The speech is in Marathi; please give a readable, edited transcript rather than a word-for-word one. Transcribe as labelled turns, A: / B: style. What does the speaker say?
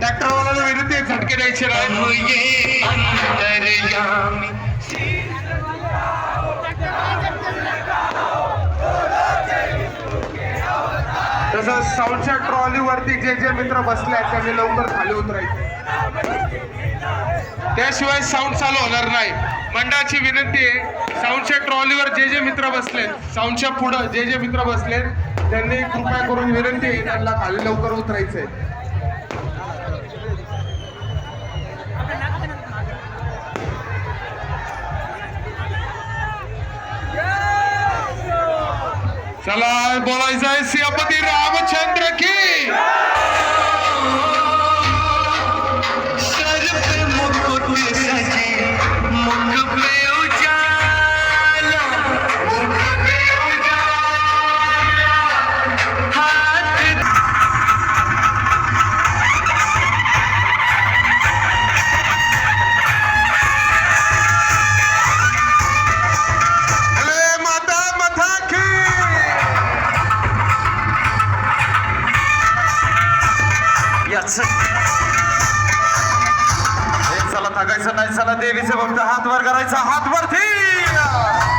A: ट्रॅक्टरवाल्याला विनंती आहे, झटके द्यायचे नाही. तसंच साऊंडच्या ट्रॉलीवरती जे जे मित्र बसले आहेत त्यांनी लवकर खाली उतरायचे, त्याशिवाय साऊंड चालू होणार नाही. मंडळाची विनंती आहे, साऊंडच्या ट्रॉलीवर जे जे मित्र बसलेत, साऊंडच्या पुढं जे जे मित्र बसलेत त्यांनी कृपया करून विनंती आहे त्यांना खाली लवकर उतरायचंय. चला बोलायचं आहे सियापती रामचंद्र की. चला थाकायचं नाही, चला देवीचे भक्त हात वर करायचा, हात वरती.